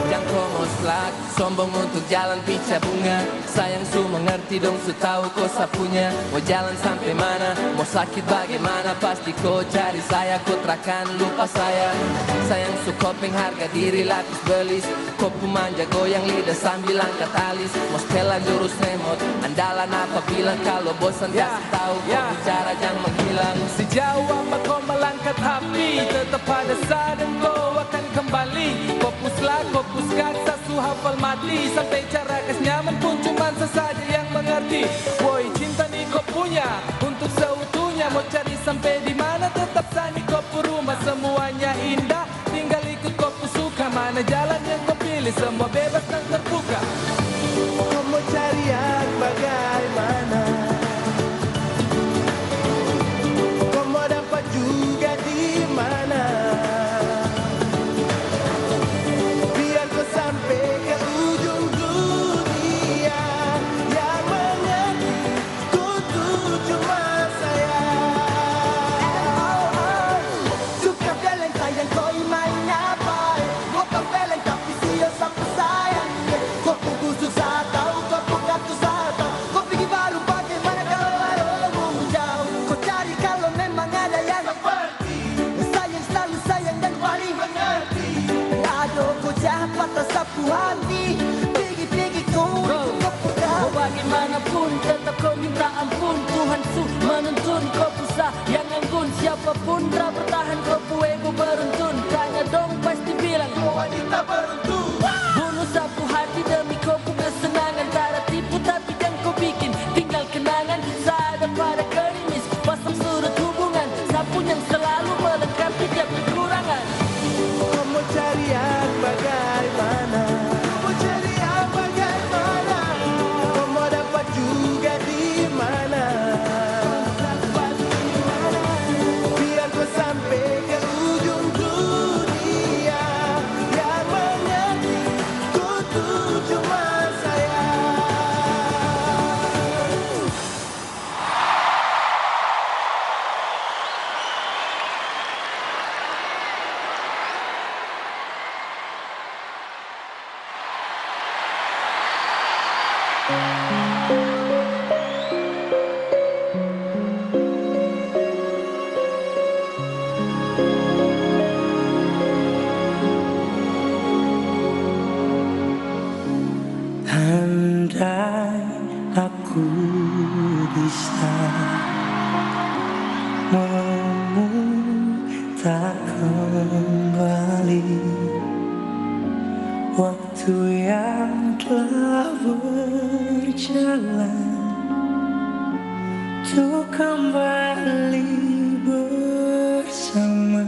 Yang kau mau selak, sombong untuk jalan pica bunga. Sayang su mengerti dong su tahu kau sapunya. Mau jalan sampai mana, mau sakit bagaimana. Pasti kau cari saya, kau terakan lupa saya. Sayang su kopeng harga diri lapis belis. Kau pemanja goyang lidah sambil angkat alis. Mau setelan jurus remote, andalan apa bilang. Kalau bosan kasih tahu, kau bicara jangan menghilang. Sejauh apa kau melangkah api, tetap pada saat dan kau akan kembali. Kau puslah, kau puskak, sasu hafal mati. Sampai cara kas nyaman pun cuma sesaja yang mengerti. Woi cinta ni kau punya untuk seutuhnya. Mau cari sampai di mana tetap sani kau rumah. Semuanya indah, tinggal ikut kau suka. Mana jalan yang kau pilih, semua bebas dan terbuka. Kau mau cari yang bagaimana? Kau mau dapat juga di mana? Biar kau sampai ke ujung dunia. Yang mengerti ku tuh cuma saya. Suka beleng sayang kau main apa? Kau beleng tapi siya sampai sayang. Kau busuk saat tahu, kau bukan tuh saat tahu. Kau pergi baru bagaimana kalau baru jauh. Kau cari kalau memang ada yang seperti sayang, selalu sayang dan paling mengerti. Aduh kau jahat patah sapu hati. Pergi-pergi kau pegang. Kau bagaimanapun tetap kau minta ampun. Tuhan su menuntun kau pusah yang anggun. Siapapun tak bertahan kau ego beruntun. Tanya dong pasti bilang kau wanita beruntun. Bunuh sapu hati demi kau kesenangan. Tak tipu tapi yang kau bikin tinggal kenangan. Sadar pada gerimis pasang sudut hubungan. Sapu yang selalu melengkapi tiap kekurangan. Kau mau cari yang bagaimana? Kau mau cari yang bagaimana? Kau mau dapat juga di mana? Biar kau sampai ke ujung tak kembali waktu yang telah berjalan untuk kembali bersama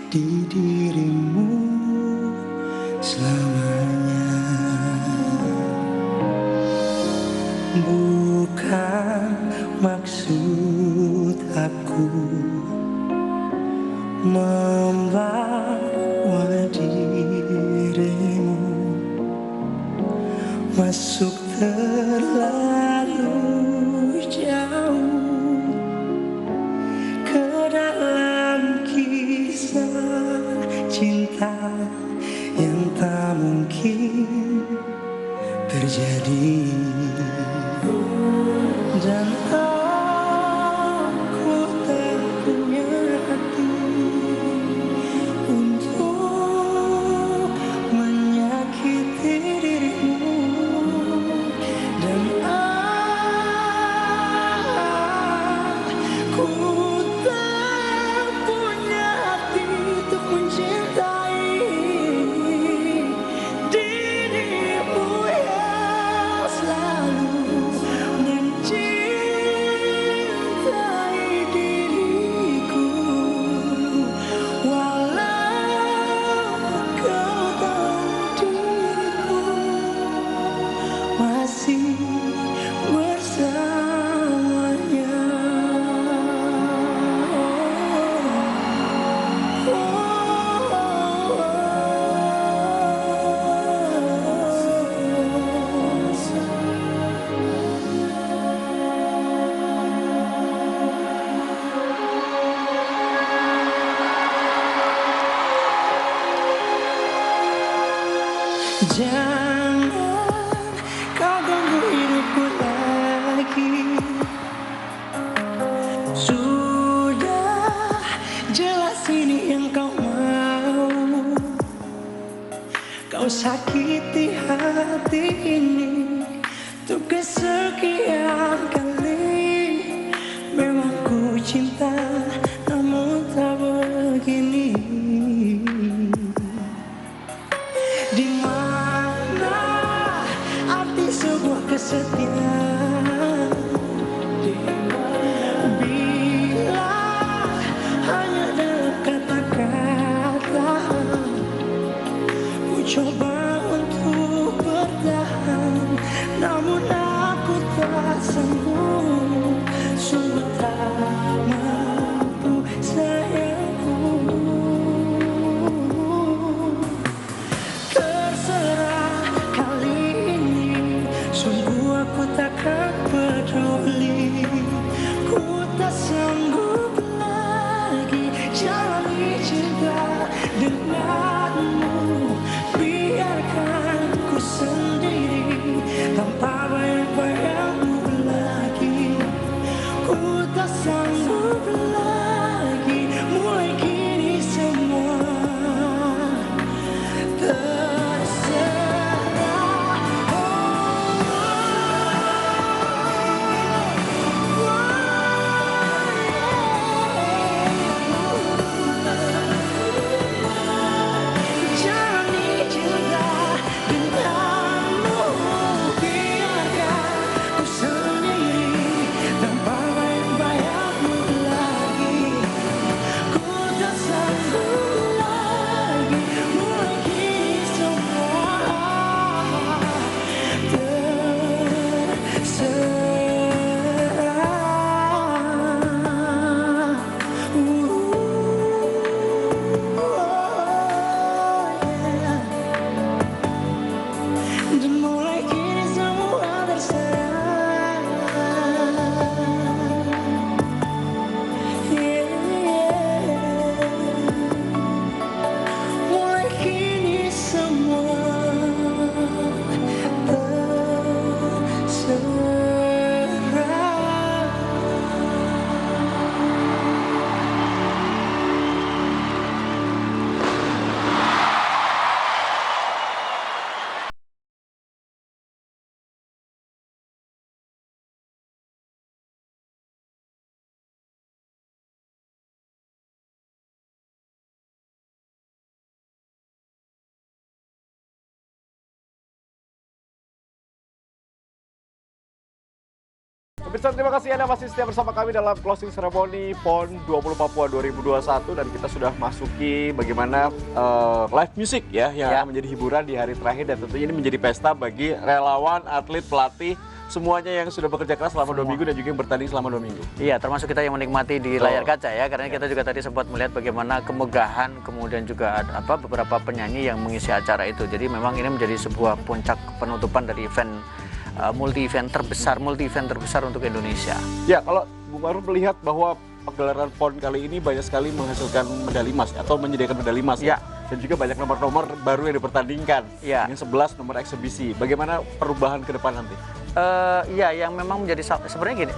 di dirimu selamanya. Bukan maksud aku membawa dirimu masuk terlalu jauh ke dalam kisah cinta yang tak mungkin terjadi. Dan aku tak punya hati untuk menyakiti dirimu. Dan aku tak punya hati untuk mencintai dirimu yang selalu mencintai diriku. Walau kau tahu diriku masih bersamanya. Jangan kau ganggu hidupku lagi. Sudah jelas ini yang kau mau. Kau sakiti hati ini untuk kesekian kali. Memang ku cinta namun tak begini. Di mana arti sebuah kesetiaan? Bila hanya dalam kata-kata. Ku coba untuk bertahan namun aku tak sanggup. Pemirsa, terima kasih Anda masih setia bersama kami dalam closing ceremony PON 20 Papua 2021 dan kita sudah masuki bagaimana live music ya yang akan menjadi hiburan di hari terakhir dan tentunya ini menjadi pesta bagi relawan, atlet, pelatih, semuanya yang sudah bekerja keras selama 2 minggu dan juga yang bertanding selama 2 minggu. Iya, termasuk kita yang menikmati di layar kaca ya, karena kita juga tadi sempat melihat bagaimana kemegahan, kemudian juga ada beberapa penyanyi yang mengisi acara itu. Jadi memang ini menjadi sebuah puncak penutupan dari event multi event terbesar untuk Indonesia. Ya, kalau Bu Ma'ruf melihat bahwa pagelaran PON kali ini banyak sekali menghasilkan medali emas atau menyediakan medali emas ya. Dan juga banyak nomor-nomor baru yang dipertandingkan. Ya. Yang 11 nomor eksebisi. Bagaimana perubahan ke depan nanti? Iya, yang memang menjadi sebenarnya gini,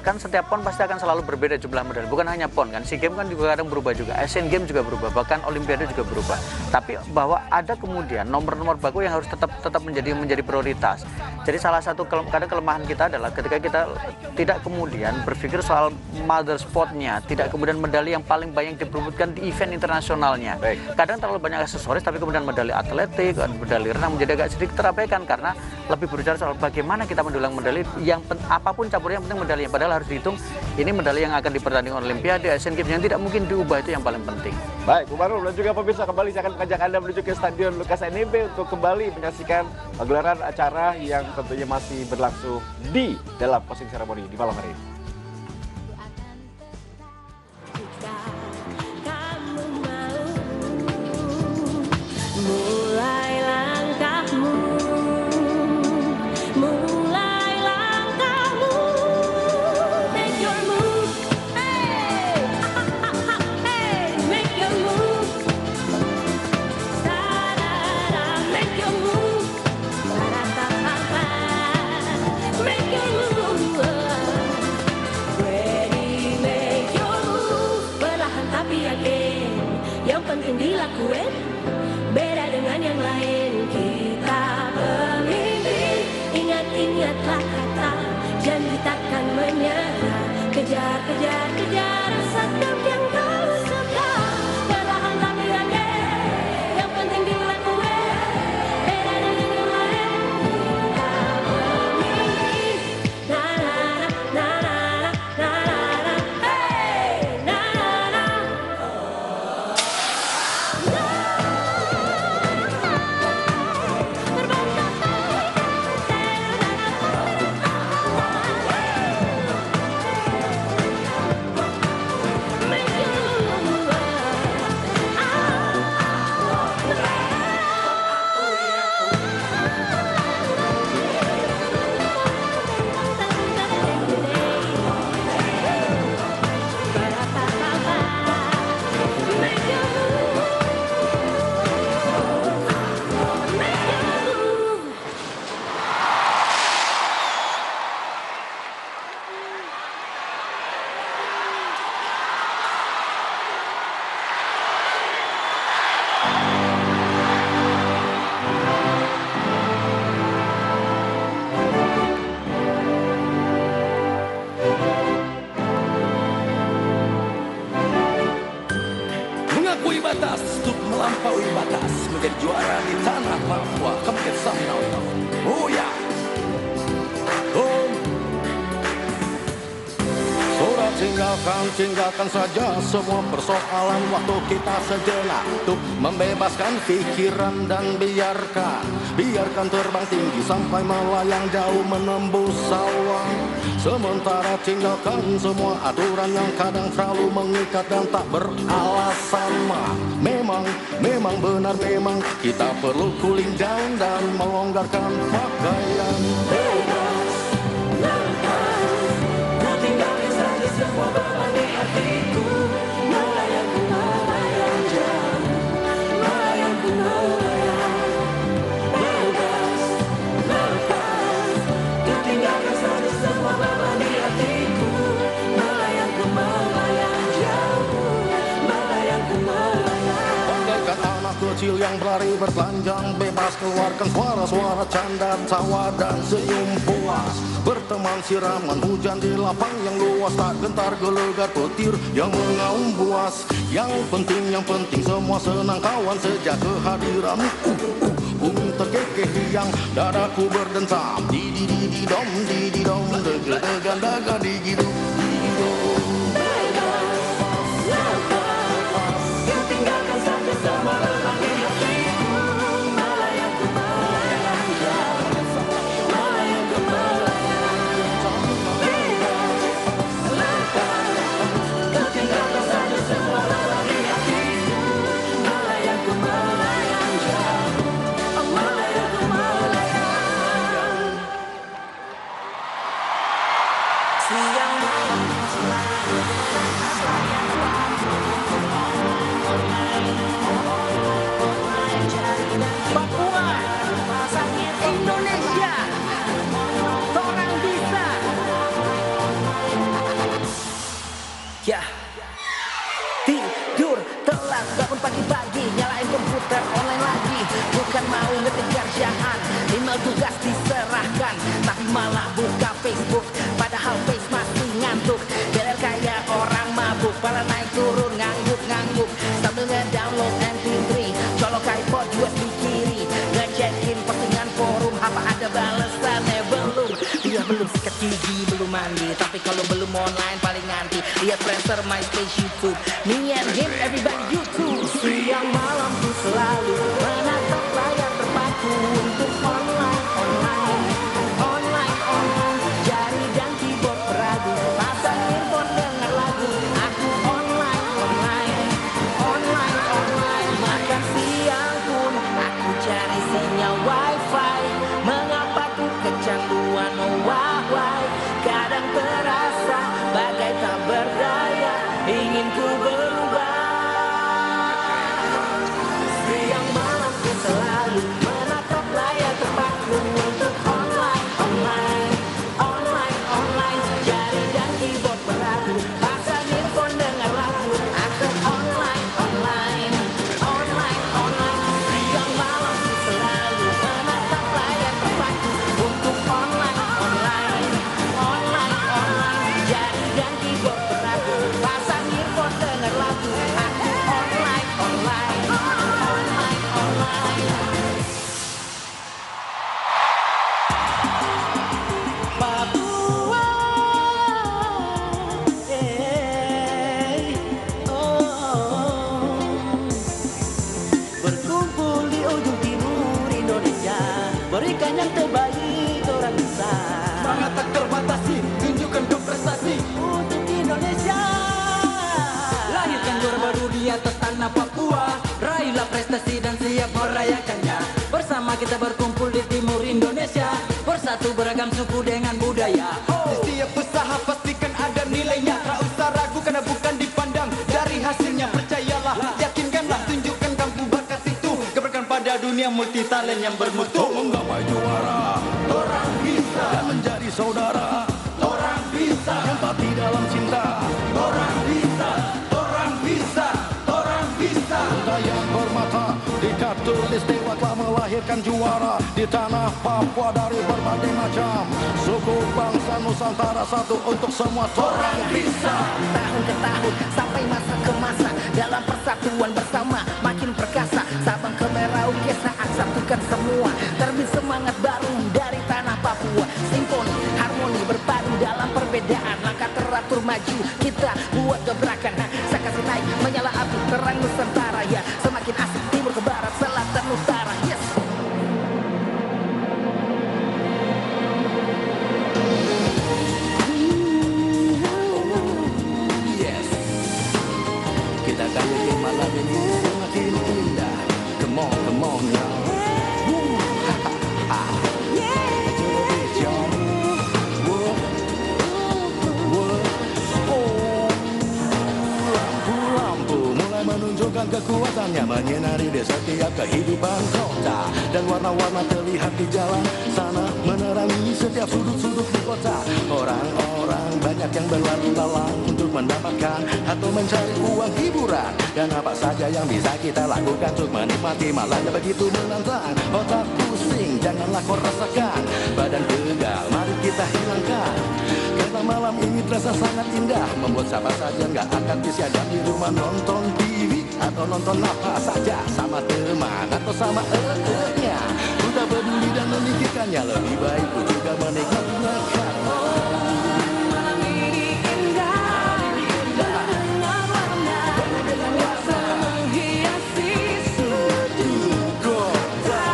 kan setiap PON pasti akan selalu berbeda jumlah medali. Bukan hanya PON kan, SEA Games kan juga kadang berubah juga, Asian Games juga berubah, bahkan Olimpiade juga berubah. Tapi bahwa ada kemudian nomor-nomor baku yang harus tetap menjadi prioritas. Jadi salah satu kadang kelemahan kita adalah ketika kita tidak kemudian berpikir soal mother sport-nya, tidak kemudian medali yang paling banyak diperebutkan di event internasionalnya. Kadang terlalu banyak aksesoris, tapi kemudian medali atletik, medali renang menjadi agak sedikit terabaikan karena lebih berbicara soal bagaimana kita mendulang medali yang apapun campurnya, yang penting medalinya. Padahal harus dihitung ini medali yang akan dipertandingkan Olimpiade, Asian Games yang tidak mungkin diubah, itu yang paling penting. Baik, Bu Ma'ruf dan juga pemirsa, kembali saya akan mengajak Anda menuju ke Stadion Lukas NMB untuk kembali menyaksikan pagelaran acara yang tentunya masih berlangsung di dalam closing ceremony di malam hari ini. Beda dengan yang lain, kita pemimpin. Ingat-ingatlah kata janji takkan menyerah. Kejar, kejar, kejar resep yang kau suka. Perlahan tapi yakin, yang penting dilakuin. Beda dengan yang lain, kita pemimpin. Na na na na na na na, hey, na na na. Mengakui batas untuk melampaui batas, menjadi juara di tanah Papua. Come get some now. Oh ya. Oh. Sudah tinggalkan saja semua persoalan, waktu kita sejenak untuk membebaskan pikiran dan biarkan terbang tinggi sampai melayang jauh menembus awan. Sementara tinggalkan semua aturan yang kadang terlalu mengikat dan tak beralasan. Memang benar, memang kita perlu cooling down dan melonggarkan pakaian. Bebas, lepas, ku tinggalkan saja semua beban di hatiku. Melayang jauh, melayang. Bebas, lepas, ku tinggalkan saja semua beban di hatiku. Melayang jauh, melayang. Bagaikan anak kecil yang berlari bertelanjang bebas, keluarkan suara-suara canda, tawa dan senyum puas. Berteman siraman hujan di lapang yang luas, tak gentar gelegar petir yang mengaum buas. Yang penting semua senang kawan sejak kehadiranmu. bunyi terkekeh yang dadaku berdentam. Didi-didi-dom, didi-dom, dega-dega-daga, digi-dum, digi-dum. Tinggalkan saja semua beban di hatiku, melayangku melayang jauh, melayangku melayang. Lepas, tinggalkan saja semua beban di hatiku, melayangku melayang jauh, melayangku melayang. Siang malam selalu Papua, Indonesia, orang bisa. Ya, tidur telat, bangun pagi-pagi, nyalain komputer online lagi. Bukan mau ngetik kerjaan, email tugas diserahkan, tapi malah buka Facebook, padahal face masih ngantuk. Beler kayak orang mabuk, pala naik turun ngangguk-ngangguk, sambil nge-download MP3, colok iPod USB kiri, ngecekin postingan forum, apa ada balesannya belum? Dia belum sikat gigi, belum mandi, tapi kalau belum online paling nganti. Lihat Friendster, MySpace, YouTube, me and him, everybody YouTube. Siang malam ku selalu menatap layar terpaku untuk online, jari dan keyboard beragu, pasang earphone dengar lagu. Aku online, makan siang pun aku cari sinyal wifi. Mengapa ku kecanduan Huawei? Kadang terasa bagai tak berdaya, ingin ku berubah. Siang malam ku selalu menatap layar terpaku untuk online, jari dan keyboard beragu, pasang earphone dengar lagu. Aku online, siang malam ku selalu menatap layar terpaku untuk online, jari dan keyboard beragu, pasang earphone dengar lagu. Aku online. Papua, berkumpul di ujung timur Indonesia, berikan yang terbaik orang bisa. Semangat tak terbatasi, tunjukkan berprestasi Untuk Indonesia, lahirkan juara baru di atas tanah Papua. Raihlah prestasi dan siap merayakannya. Bersama kita berkumpul di timur Indonesia, bersatu beragam suku dengan budaya. Di setiap usaha pastikan ada nilainya. Tak usah ragu karena bukan dipandang dari hasilnya. Percayalah, yakinkanlah, tunjukkan kamu bakat itu. Gebrakan pada dunia multi talent yang bermutu. Menggapai juara, Orang bisa, dan menjadi saudara, orang bisa, yang pasti dalam cinta. orang bisa, orang bisa, orang bisa. Budaya bermata dikatulis dewa telah melahirkan juara di tanah Papua dari berbagai macam suku bangsa Nusantara, satu untuk semua. Orang bisa. Tahun ke tahun sampai masa ke masa, dalam persatuan bersama makin perkasa. Sabang ke Merauke saat satukan semua, terbit semangat baru dari tanah Papua. Simfoni, harmoni berpadu dalam perbedaan, langkah teratur maju kita buat gebrakan. Saya kasih naik menyala api terang Nusantara, ya semakin asik timur ke barat, selatan utara. Yes. Yes, kita akan bikin malam ini semakin indah. Come on, y'all. Woo, ha, ha, ha. To the beat, y'all. Woo, woo. Oh, lampu-lampu mulai menunjukkan kekuatannya, menyinari di setiap kehidupan kota, dan warna-warna terlihat di jalan sana, menerangi setiap sudut-sudut di kota. Orang-orang banyak yang berlalu lalang untuk mendapatkan atau mencari uang hiburan, dan apa saja yang bisa kita lakukan untuk menikmati malamnya begitu menantang. Otak pusing, janganlah kau rasakan, badan pegal, mari kita hilangkan. Karena malam ini terasa sangat indah, membuat siapa saja nggak akan disiaga di rumah nonton TV atau Kau nonton apa saja sama teman atau sama nya. Ku tak peduli dan memikirkannya, lebih baik ku juga menikmatinya karena Malam ini indah, dengan warna dan rasa menghiasi sudut kota.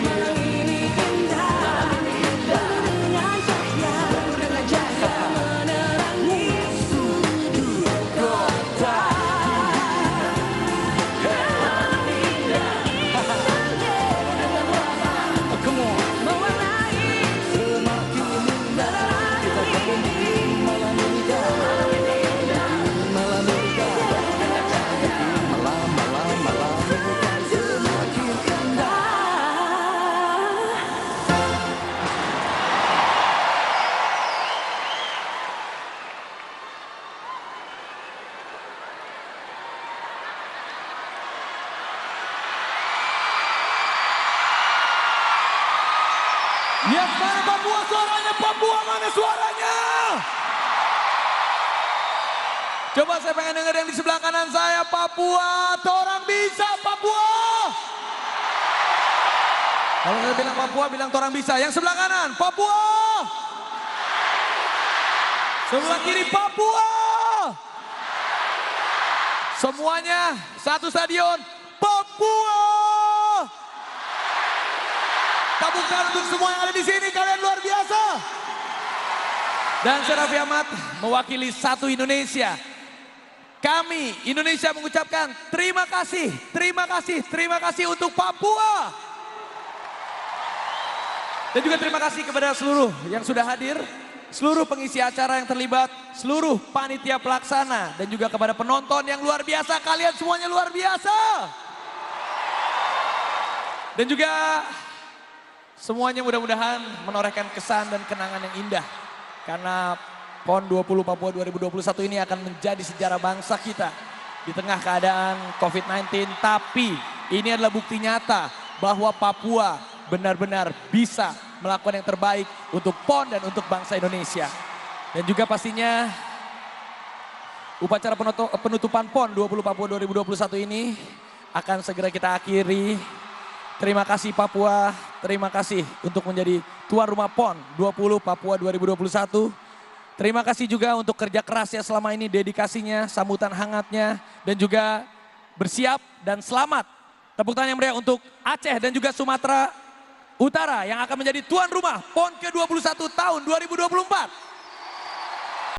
Malam ini indah, dengan cahaya menerangi sudut kota. come on. Mewarnai Semakin indah kita berhenti malam ini dah. Malam ini dah. Malam ini kan semakin indah. Yes, mana Papua suaranya? Papua mana suaranya? Coba saya pengen denger yang di sebelah kanan saya. Papua, torang bisa Papua. Kalau saya bilang Papua, bilang torang bisa. Yang sebelah kanan, Papua. Sebelah kiri, Papua. Semuanya satu stadion, Papua. Tepuk tangan untuk semua yang ada di sini, kalian luar biasa. Dan saya Raffi Ahmad mewakili satu Indonesia. Kami Indonesia mengucapkan terima kasih, terima kasih, terima kasih untuk Papua. Dan juga terima kasih kepada seluruh yang sudah hadir, seluruh pengisi acara yang terlibat, seluruh panitia pelaksana, dan juga kepada penonton yang luar biasa. Kalian semuanya luar biasa. Dan juga semuanya mudah-mudahan menorehkan kesan dan kenangan yang indah. Karena PON 20 Papua 2021 ini akan menjadi sejarah bangsa kita. Di tengah keadaan COVID-19, tapi ini adalah bukti nyata bahwa Papua benar-benar bisa melakukan yang terbaik untuk PON dan untuk bangsa Indonesia. Dan juga pastinya upacara penutupan PON 20 Papua 2021 ini akan segera kita akhiri. Terima kasih Papua, terima kasih untuk menjadi tuan rumah PON 20 Papua 2021. Terima kasih juga untuk kerja kerasnya selama ini, dedikasinya, sambutan hangatnya, dan juga bersiap dan selamat. Tepuk tangan yang meriah untuk Aceh dan juga Sumatera Utara yang akan menjadi tuan rumah PON ke-21 tahun 2024.